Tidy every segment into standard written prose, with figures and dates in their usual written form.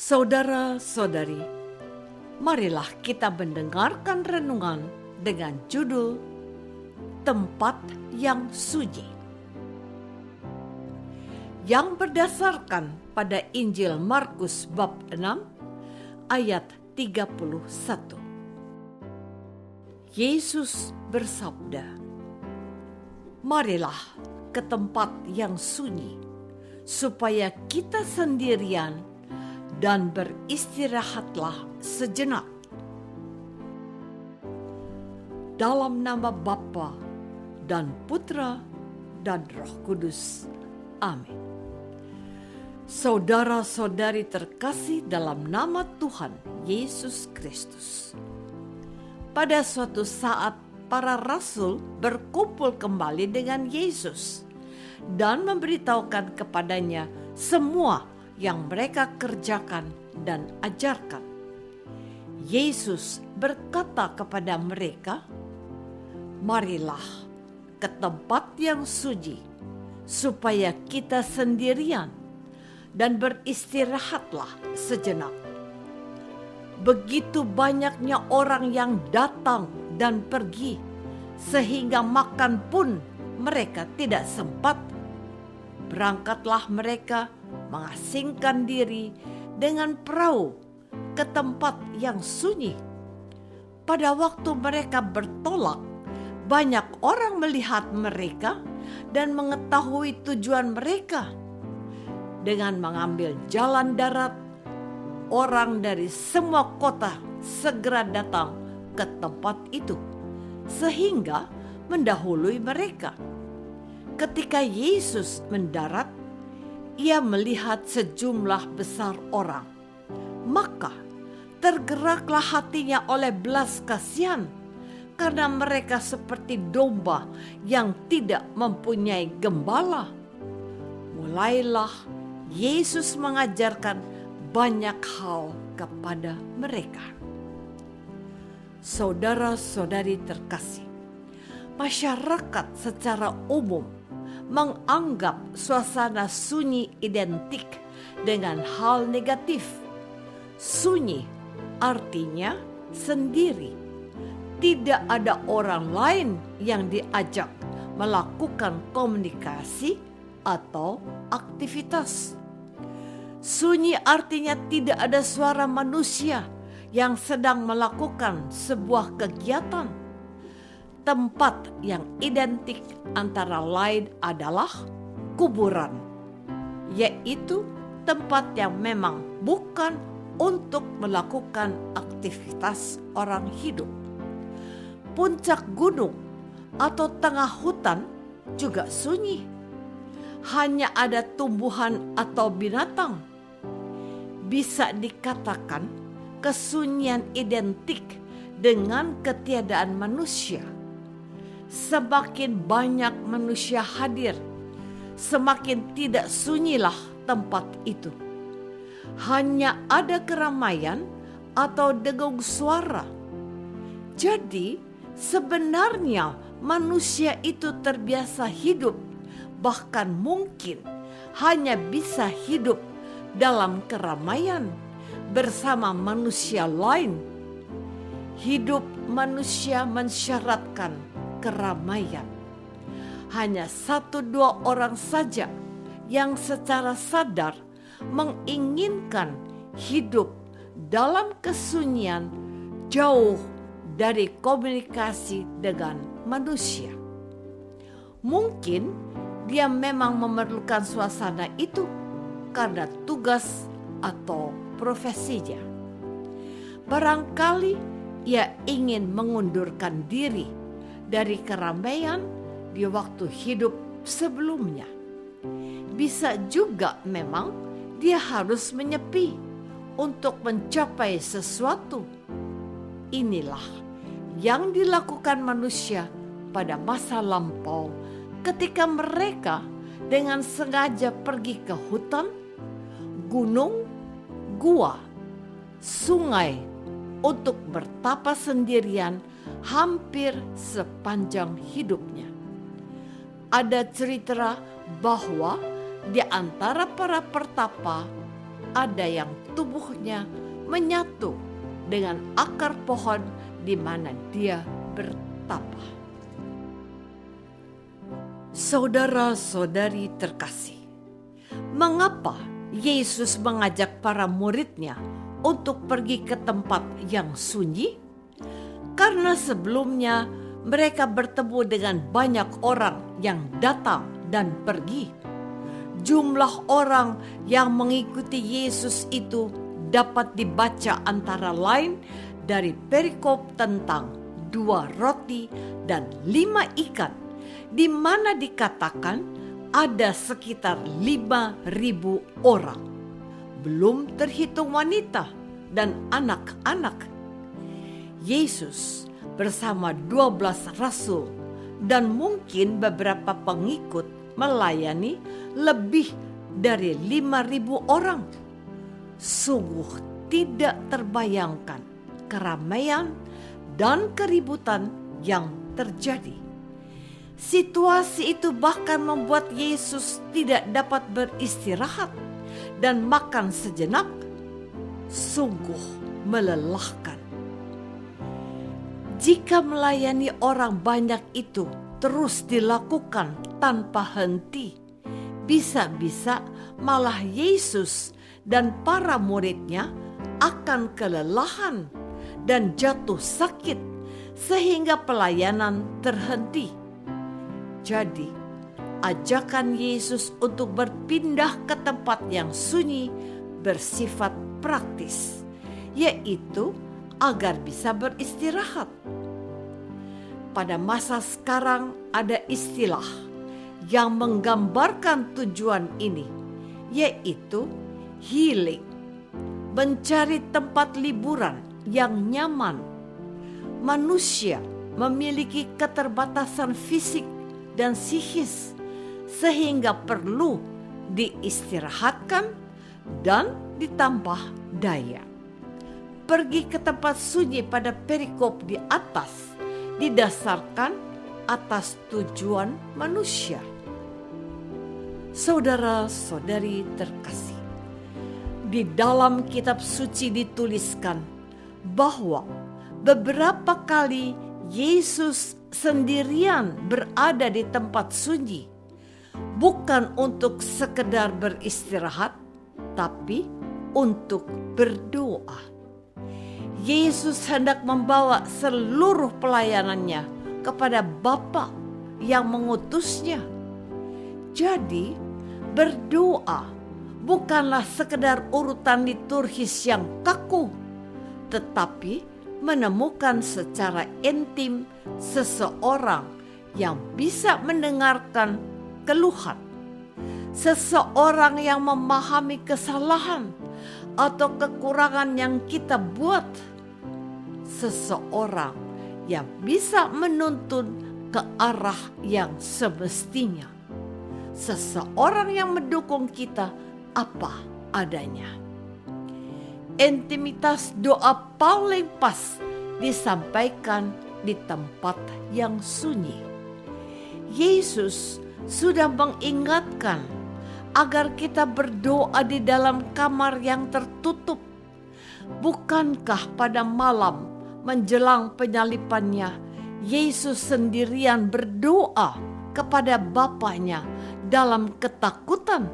Saudara-saudari, marilah kita mendengarkan renungan dengan judul Tempat yang Sunyi, yang berdasarkan pada Injil Markus bab 6 ayat 31. Yesus bersabda, "Marilah ke tempat yang sunyi, supaya kita sendirian dan beristirahatlah sejenak." Dalam nama Bapa dan Putra dan Roh Kudus. Amin. Saudara-saudari terkasih dalam nama Tuhan Yesus Kristus. Pada suatu saat para rasul berkumpul kembali dengan Yesus dan memberitahukan kepadanya semua yang mereka kerjakan dan ajarkan. Yesus berkata kepada mereka, "Marilah ke tempat yang sunyi, supaya kita sendirian dan beristirahatlah sejenak." Begitu banyaknya orang yang datang dan pergi, sehingga makan pun mereka tidak sempat. Berangkatlah mereka mengasingkan diri dengan perahu ke tempat yang sunyi. Pada waktu mereka bertolak, banyak orang melihat mereka dan mengetahui tujuan mereka. Dengan mengambil jalan darat, orang dari semua kota segera datang ke tempat itu, sehingga mendahului mereka. Ketika Yesus mendarat, Ia melihat sejumlah besar orang. Maka tergeraklah hatinya oleh belas kasihan, karena mereka seperti domba yang tidak mempunyai gembala. Mulailah Yesus mengajarkan banyak hal kepada mereka. Saudara-saudari terkasih, masyarakat secara umum menganggap suasana sunyi identik dengan hal negatif. Sunyi artinya sendiri. Tidak ada orang lain yang diajak melakukan komunikasi atau aktivitas. Sunyi artinya tidak ada suara manusia yang sedang melakukan sebuah kegiatan. Tempat yang identik antara lain adalah kuburan, yaitu tempat yang memang bukan untuk melakukan aktivitas orang hidup. Puncak gunung atau tengah hutan juga sunyi. Hanya ada tumbuhan atau binatang. Bisa dikatakan kesunyian identik dengan ketiadaan manusia. Semakin banyak manusia hadir, semakin tidak sunyilah tempat itu. Hanya ada keramaian atau dengung suara. Jadi sebenarnya manusia itu terbiasa hidup, bahkan mungkin hanya bisa hidup dalam keramaian bersama manusia lain. Hidup manusia mensyaratkan keramaian. Hanya 1-2 orang saja yang secara sadar menginginkan hidup dalam kesunyian jauh dari komunikasi dengan manusia. Mungkin dia memang memerlukan suasana itu karena tugas atau profesinya. Barangkali ia ingin mengundurkan diri dari keramaian di waktu hidup sebelumnya. Bisa juga memang dia harus menyepi untuk mencapai sesuatu. Inilah yang dilakukan manusia pada masa lampau ketika mereka dengan sengaja pergi ke hutan, gunung, gua, sungai untuk bertapa sendirian hampir sepanjang hidupnya. Ada cerita bahwa di antara para pertapa ada yang tubuhnya menyatu dengan akar pohon di mana dia bertapa. Saudara-saudari terkasih, mengapa Yesus mengajak para muridnya untuk pergi ke tempat yang sunyi? Karena sebelumnya mereka bertemu dengan banyak orang yang datang dan pergi. Jumlah orang yang mengikuti Yesus itu dapat dibaca antara lain dari perikop tentang 2 roti dan 5 ikan, di mana dikatakan ada sekitar 5.000 orang. Belum terhitung wanita dan anak-anak. Yesus bersama 12 rasul dan mungkin beberapa pengikut melayani lebih dari 5.000 orang. Sungguh tidak terbayangkan keramaian dan keributan yang terjadi. Situasi itu bahkan membuat Yesus tidak dapat beristirahat dan makan sejenak. Sungguh melelahkan. Jika melayani orang banyak itu terus dilakukan tanpa henti, bisa-bisa malah Yesus dan para muridnya akan kelelahan dan jatuh sakit sehingga pelayanan terhenti. Jadi, ajakan Yesus untuk berpindah ke tempat yang sunyi bersifat praktis, yaitu agar bisa beristirahat. Pada masa sekarang ada istilah yang menggambarkan tujuan ini, yaitu healing, mencari tempat liburan yang nyaman. Manusia memiliki keterbatasan fisik dan psikis sehingga perlu diistirahatkan dan ditambah daya. Pergi ke tempat sunyi pada perikop di atas didasarkan atas tujuan manusia. Saudara-saudari terkasih, di dalam kitab suci dituliskan bahwa beberapa kali Yesus sendirian berada di tempat sunyi, bukan untuk sekedar beristirahat, tapi untuk berdoa. Yesus hendak membawa seluruh pelayanannya kepada Bapa yang mengutusnya. Jadi, berdoa bukanlah sekedar urutan liturgis yang kaku, tetapi menemukan secara intim seseorang yang bisa mendengarkan keluhan, seseorang yang memahami kesalahan atau kekurangan yang kita buat, seseorang yang bisa menuntun ke arah yang semestinya, seseorang yang mendukung kita apa adanya. Intimitas doa paling pas disampaikan di tempat yang sunyi. Yesus sudah mengingatkan agar kita berdoa di dalam kamar yang tertutup. Bukankah pada malam menjelang penyalipannya, Yesus sendirian berdoa kepada Bapanya dalam ketakutan,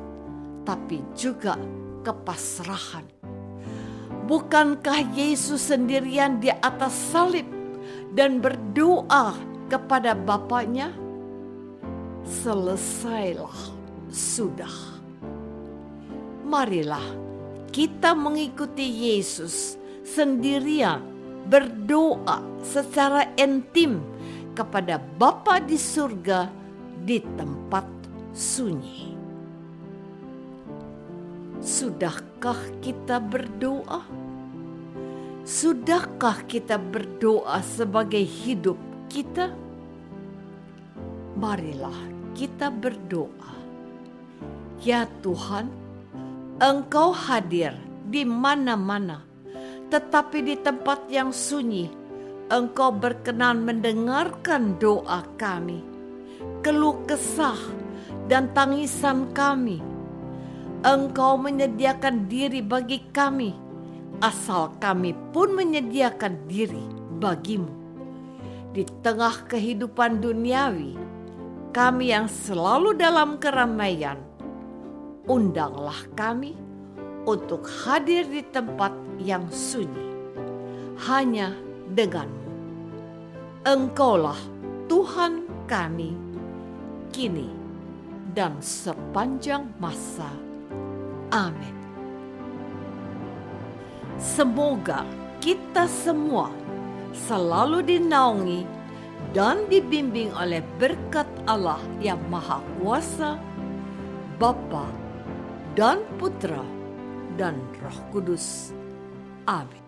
tapi juga kepasrahan? Bukankah Yesus sendirian di atas salib dan berdoa kepada Bapanya? Selesailah, sudah. Marilah kita mengikuti Yesus sendirian berdoa secara intim kepada Bapa di surga di tempat sunyi. Sudahkah kita berdoa? Sudahkah kita berdoa sebagai hidup kita? Marilah kita berdoa. Ya Tuhan, Engkau hadir di mana-mana, tetapi di tempat yang sunyi, Engkau berkenan mendengarkan doa kami, keluh kesah dan tangisan kami. Engkau menyediakan diri bagi kami, asal kami pun menyediakan diri bagimu. Di tengah kehidupan duniawi, kami yang selalu dalam keramaian, undanglah kami untuk hadir di tempat yang sunyi, hanya denganmu. Engkaulah Tuhan kami, kini dan sepanjang masa. Amin. Semoga kita semua selalu dinaungi dan dibimbing oleh berkat Allah yang Maha Kuasa, Bapa dan Putra dan Roh Kudus. Amin.